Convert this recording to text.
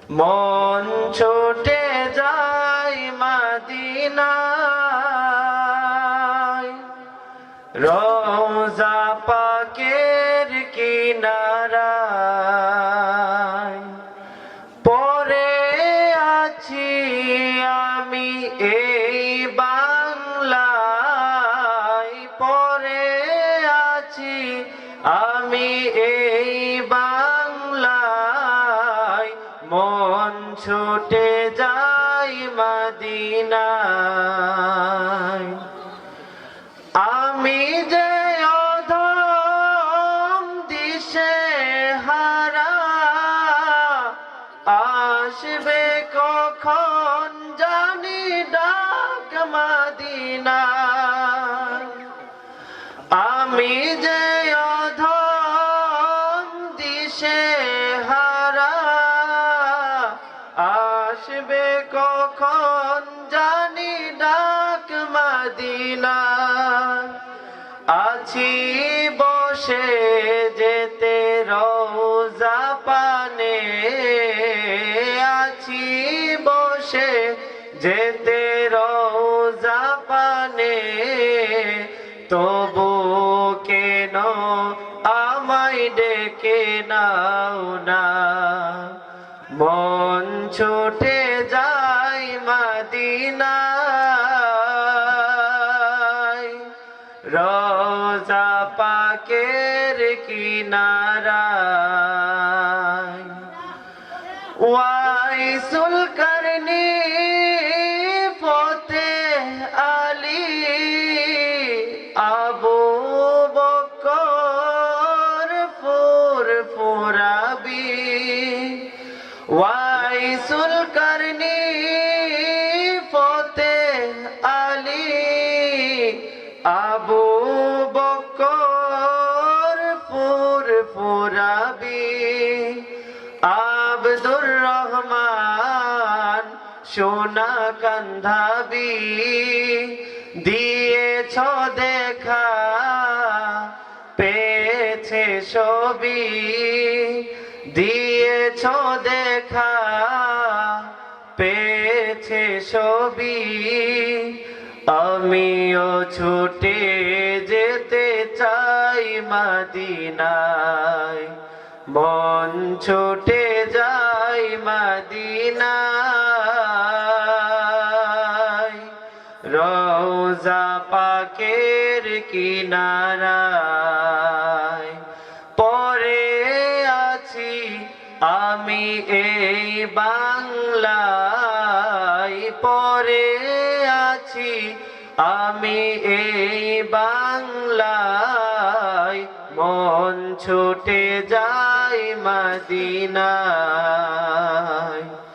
মন ছুটে যায় মদিনায়, রওজা পাকের কিনারায়। পড়ে আছি আমি এই বাংলায়, পড়ে আছি আমি এই বাংলায়, মন ছুটে যায় মদিনায়। আমি যে অধম দিশে হারা, আসবে কখন জানি ডাক মদিনায়। আমি যে অধম দিশে হারা, আসবে কখন জানি ডাক মদিনায়। আছি বসে যেতে রওজা পানে, আছি বসে যেতে রওজা পানে, তবু কেন আমায় ডেকে নাও না। মন ছুটে যায় মদিনায়, রওজা পাকের কিনারায়। ওয়াইসুল করনি ফতেহ আলী, আবু বকর ফুরফুরাবি। ওয়াইসুল করনি ফতেহ আলী, আবু বকর ফুরফুরাবি। আব্দুর রহমান সোনা কান্ধাবি, দিয়েছ দেখা পেয়েছে ছবি, দিয়েছ দেখা পেয়েছে ছবি। আমিও ছুটে যেতে চাই মদিনায়, মন ছুটে যায় মদিনায়, রওজা পাকের কিনারায়। পড়ে আছি আমি এই বাংলায়, পড়ে আছি আমি এই বাংলায়, মন ছুটে যায় মদিনায়।